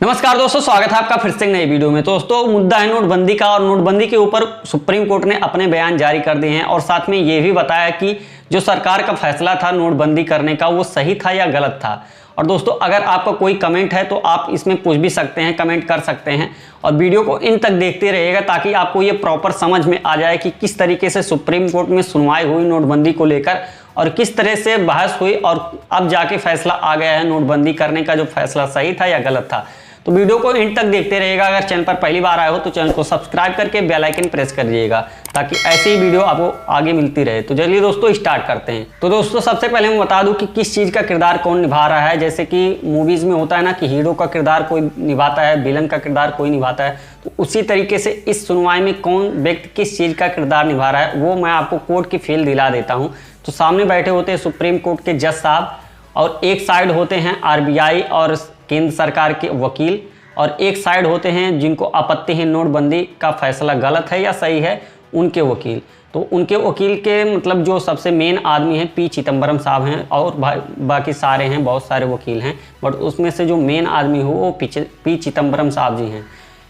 नमस्कार दोस्तों, स्वागत है आपका फिर से नई वीडियो में। दोस्तों, मुद्दा है नोटबंदी का और नोटबंदी के ऊपर सुप्रीम कोर्ट ने अपने बयान जारी कर दिए हैं और साथ में ये भी बताया कि जो सरकार का फैसला था नोटबंदी करने का वो सही था या गलत था। और दोस्तों, अगर आपका कोई कमेंट है तो आप इसमें पूछ भी सकते हैं, कमेंट कर सकते हैं और वीडियो को इन तक देखते रहिएगा ताकि आपको ये प्रॉपर समझ में आ जाए कि किस तरीके से सुप्रीम कोर्ट में सुनवाई हुई नोटबंदी को लेकर और किस तरह से बहस हुई और अब जाके फैसला आ गया है नोटबंदी करने का, जो फैसला सही था या गलत था। तो वीडियो को इन तक देखते रहिएगा। अगर चैनल पर पहली बार आए हो तो चैनल को सब्सक्राइब करके बेल आइकन प्रेस कर दीजिएगा ताकि ऐसी ही वीडियो आपको आगे मिलती रहे। तो चलिए दोस्तों स्टार्ट करते हैं। तो दोस्तों, सबसे पहले मैं बता दूं कि किस चीज़ का किरदार कौन निभा रहा है। जैसे कि मूवीज़ में होता है ना कि हीरो का किरदार कोई निभाता है, विलन का किरदार कोई निभाता है, तो उसी तरीके से इस सुनवाई में कौन व्यक्ति किस चीज़ का किरदार निभा रहा है वो मैं आपको कोर्ट की फील दिला देता हूँ। तो सामने बैठे होते हैं सुप्रीम कोर्ट के जज साहब और एक साइड होते हैं RBI और केंद्र सरकार के वकील और एक साइड होते हैं जिनको आपत्ति है नोटबंदी का फैसला गलत है या सही है, उनके वकील। तो उनके वकील के मतलब जो सबसे मेन आदमी हैं P चिदम्बरम साहब हैं और बाकी सारे हैं, बहुत सारे वकील हैं, बट उसमें से जो मेन आदमी हो वो P चिदम्बरम साहब जी हैं।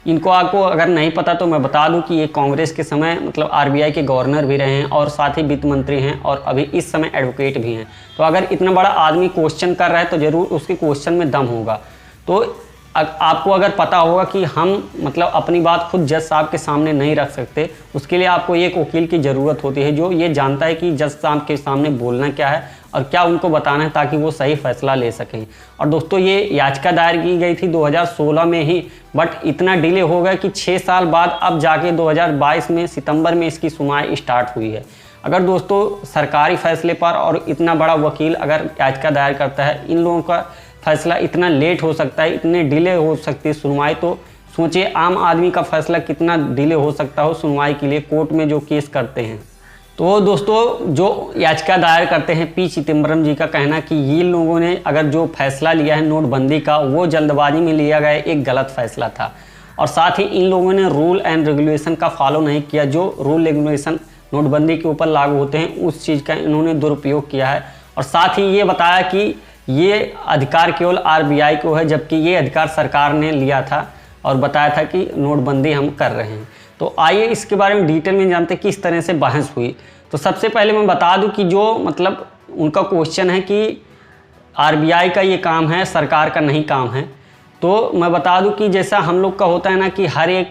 इनको आपको अगर नहीं पता तो मैं बता दूं कि ये कांग्रेस के समय मतलब RBI के गवर्नर भी रहे हैं और साथ ही वित्त मंत्री हैं और अभी इस समय एडवोकेट भी हैं। तो अगर इतना बड़ा आदमी क्वेश्चन कर रहा है तो ज़रूर उसके क्वेश्चन में दम होगा। तो आपको अगर पता होगा कि हम मतलब अपनी बात खुद जज साहब के सामने नहीं रख सकते, उसके लिए आपको एक वकील की ज़रूरत होती है जो ये जानता है कि जज साहब के सामने बोलना क्या है और क्या उनको बताना है ताकि वो सही फैसला ले सकें। और दोस्तों, ये याचिका दायर की गई थी 2016 में ही, बट इतना डिले हो गया कि 6 साल बाद अब जाके 2022 में सितंबर में इसकी सुनवाई स्टार्ट हुई है। अगर दोस्तों सरकारी फैसले पर और इतना बड़ा वकील अगर याचिका दायर करता है, इन लोगों का फैसला इतना लेट हो सकता है, इतने डिले हो सकती है सुनवाई, तो सोचिए आम आदमी का फैसला कितना डिले हो सकता हो सुनवाई के लिए कोर्ट में जो केस करते हैं। तो दोस्तों, जो याचिका दायर करते हैं P चिदम्बरम जी का कहना कि ये लोगों ने अगर जो फैसला लिया है नोटबंदी का वो जल्दबाजी में लिया गया एक गलत फैसला था और साथ ही इन लोगों ने रूल एंड रेगुलेशन का फॉलो नहीं किया। जो रूल रेगुलेशन नोटबंदी के ऊपर लागू होते हैं उस चीज़ का इन्होंने दुरुपयोग किया है और साथ ही ये बताया कि ये अधिकार केवल RBI को है, जबकि ये अधिकार सरकार ने लिया था और बताया था कि नोटबंदी हम कर रहे हैं। तो आइए इसके बारे में डिटेल में जानते हैं किस तरह से बहस हुई। तो सबसे पहले मैं बता दूं कि जो मतलब उनका क्वेश्चन है कि RBI का ये काम है, सरकार का नहीं काम है। तो मैं बता दूं कि जैसा हम लोग का होता है ना कि हर एक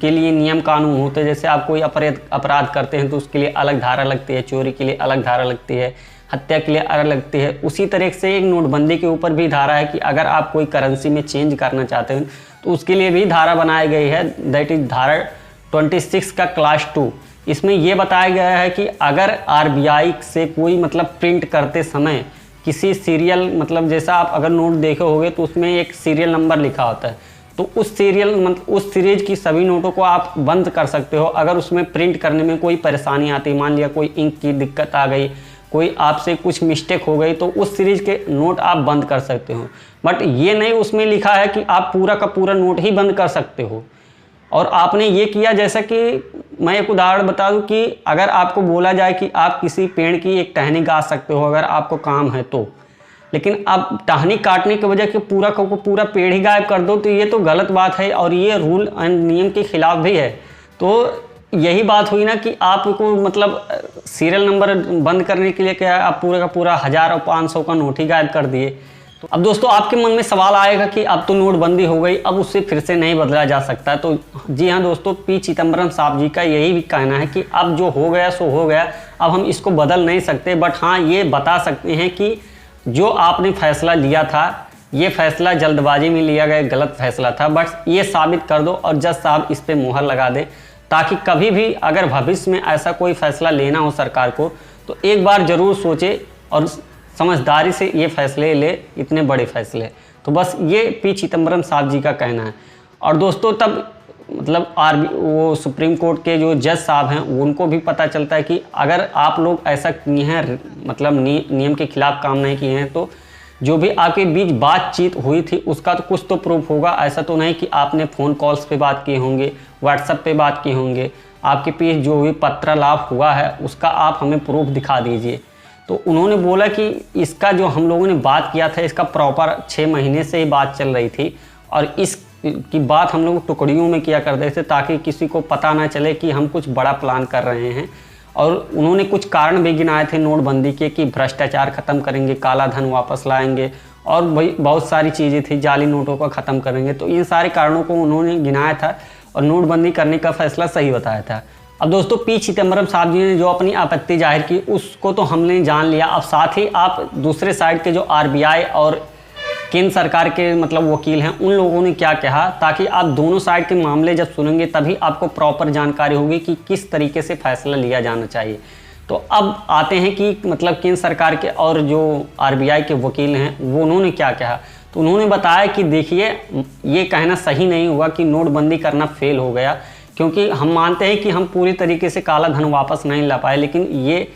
के लिए नियम कानून होते हैं। जैसे आप कोई अपराध करते हैं तो उसके लिए अलग धारा लगती है, चोरी के लिए अलग धारा लगती है, हत्या के लिए अलग लगती है। उसी तरह से एक नोटबंदी के ऊपर भी धारा है कि अगर आप कोई करेंसी में चेंज करना चाहते हैं तो उसके लिए भी धारा बनाई गई है, दैट इज धारा 26 का क्लास 2। इसमें यह बताया गया है कि अगर RBI से कोई मतलब प्रिंट करते समय किसी सीरियल मतलब जैसा आप अगर नोट देखे होंगे तो उसमें एक सीरियल नंबर लिखा होता है, तो उस सीरियल मतलब उस सीरीज की सभी नोटों को आप बंद कर सकते हो। अगर उसमें प्रिंट करने में कोई परेशानी आती, मान लिया कोई इंक की दिक्कत आ गई, कोई आपसे कुछ मिस्टेक हो गई, तो उस सीरीज के नोट आप बंद कर सकते हो। बट ये नहीं उसमें लिखा है कि आप पूरा का पूरा नोट ही बंद कर सकते हो। और आपने ये किया, जैसा कि मैं एक उदाहरण बता दूं कि अगर आपको बोला जाए कि आप किसी पेड़ की एक टहनी काट सकते हो अगर आपको काम है तो, लेकिन अब टहनी काटने की वजह से पूरा का पूरा पेड़ ही गायब कर दो, तो ये तो गलत बात है और ये रूल एंड नियम के खिलाफ भी है। तो यही बात हुई ना कि आपको मतलब सीरियल नंबर बंद करने के लिए क्या आप पूरा का पूरा 1000 और 500 का नोट ही गायब कर दिए। तो अब दोस्तों आपके मन में सवाल आएगा कि अब तो नोटबंदी हो गई, अब उससे फिर से नहीं बदला जा सकता। तो जी हाँ दोस्तों, P चिदम्बरम साहब जी का यही भी कहना है कि अब जो हो गया सो हो गया, अब हम इसको बदल नहीं सकते। बट हाँ, ये बता सकते हैं कि जो आपने फैसला लिया था ये फैसला जल्दबाजी में लिया गया गलत फैसला था। बट ये साबित कर दो और जज साहब इस पर मुहर लगा दे ताकि कभी भी अगर भविष्य में ऐसा कोई फैसला लेना हो सरकार को तो एक बार ज़रूर सोचे और समझदारी से ये फैसले ले, इतने बड़े फैसले। तो बस ये P चिदम्बरम साहब जी का कहना है। और दोस्तों तब मतलब वो सुप्रीम कोर्ट के जो जज साहब हैं उनको भी पता चलता है कि अगर आप लोग ऐसा किए हैं मतलब नियम के खिलाफ काम नहीं किए हैं तो जो भी आपके बीच बातचीत हुई थी उसका तो कुछ तो प्रूफ होगा। ऐसा तो नहीं कि आपने फ़ोन कॉल्स पे बात किए होंगे, व्हाट्सएप पे बात किए होंगे, आपके बीच जो भी पत्रालाप हुआ है उसका आप हमें प्रूफ दिखा दीजिए। तो उन्होंने बोला कि इसका जो हम लोगों ने बात किया था इसका प्रॉपर 6 महीने से ही बात चल रही थी और इस की बात हम लोग टुकड़ियों में किया करते थे ताकि किसी को पता ना चले कि हम कुछ बड़ा प्लान कर रहे हैं। और उन्होंने कुछ कारण भी गिनाए थे नोटबंदी के कि भ्रष्टाचार ख़त्म करेंगे, काला धन वापस लाएंगे और बहुत सारी चीज़ें थी, जाली नोटों को ख़त्म करेंगे। तो इन सारे कारणों को उन्होंने गिनाया था और नोटबंदी करने का फैसला सही बताया था। अब दोस्तों पी चिदम्बरम साहब जी ने जो अपनी आपत्ति जाहिर की उसको तो हमने जान लिया। अब साथ ही आप दूसरे साइड के जो आरबीआई और केंद्र सरकार के मतलब वकील हैं उन लोगों ने क्या कहा, ताकि आप दोनों साइड के मामले जब सुनेंगे तभी आपको प्रॉपर जानकारी होगी कि किस तरीके से फैसला लिया जाना चाहिए। तो अब आते हैं कि मतलब केंद्र सरकार के और जो आरबीआई के वकील हैं वो उन्होंने क्या कहा। तो उन्होंने बताया कि देखिए ये कहना सही नहीं हुआ कि नोटबंदी करना फेल हो गया, क्योंकि हम मानते हैं कि हम पूरी तरीके से काला धन वापस नहीं ला पाए, लेकिन ये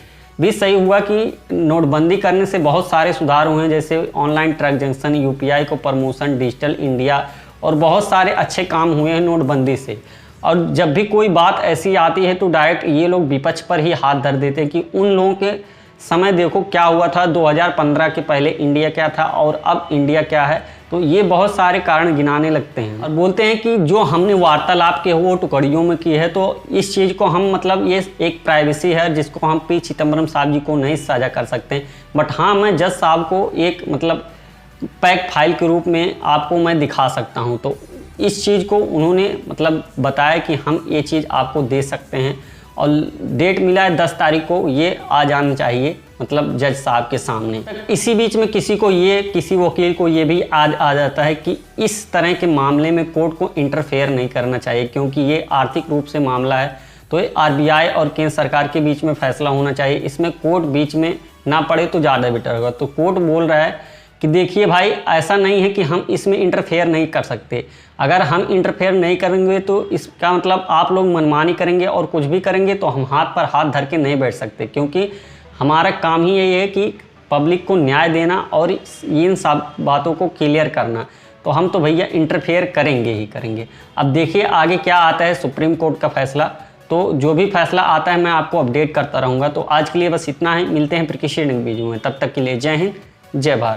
भी सही हुआ कि नोटबंदी करने से बहुत सारे सुधार हुए हैं, जैसे ऑनलाइन ट्रांजैक्शन, यूपीआई को प्रमोशन, डिजिटल इंडिया और बहुत सारे अच्छे काम हुए हैं नोटबंदी से। और जब भी कोई बात ऐसी आती है तो डायरेक्ट ये लोग विपक्ष पर ही हाथ धर देते हैं कि उन लोगों के समय देखो क्या हुआ था 2015 के पहले इंडिया क्या था और अब इंडिया क्या है। तो ये बहुत सारे कारण गिनाने लगते हैं और बोलते हैं कि जो हमने वार्तालाप के वो टुकड़ियों में की है, तो इस चीज़ को हम मतलब ये एक प्राइवेसी है जिसको हम पी चिदम्बरम साहब जी को नहीं साझा कर सकते। बट हाँ, मैं जज साहब को एक मतलब पैक फाइल के रूप में आपको मैं दिखा सकता हूँ। तो इस चीज़ को उन्होंने मतलब बताया कि हम ये चीज़ आपको दे सकते हैं और डेट मिला है 10 तारीख को, ये आ जाना चाहिए मतलब जज साहब के सामने। इसी बीच में किसी वकील को ये भी आ जाता है कि इस तरह के मामले में कोर्ट को इंटरफेयर नहीं करना चाहिए, क्योंकि ये आर्थिक रूप से मामला है। तो ये आरबीआई और केंद्र सरकार के बीच में फैसला होना चाहिए, इसमें कोर्ट बीच में ना पड़े तो ज़्यादा बेटर होगा। तो कोर्ट बोल रहा है कि देखिए भाई, ऐसा नहीं है कि हम इसमें इंटरफेयर नहीं कर सकते। अगर हम इंटरफेयर नहीं करेंगे तो इसका मतलब आप लोग मनमानी करेंगे और कुछ भी करेंगे तो हम हाथ पर हाथ धर के नहीं बैठ सकते, क्योंकि हमारा काम ही यही है कि पब्लिक को न्याय देना और इन सब बातों को क्लियर करना। तो हम तो भैया इंटरफेयर करेंगे ही करेंगे। अब देखिए आगे क्या आता है सुप्रीम कोर्ट का फैसला। तो जो भी फैसला आता है मैं आपको अपडेट करता रहूँगा। तो आज के लिए बस इतना ही, मिलते हैं फिर किसी वीडियो में, तब तक के लिए जय हिंद, जय भारत।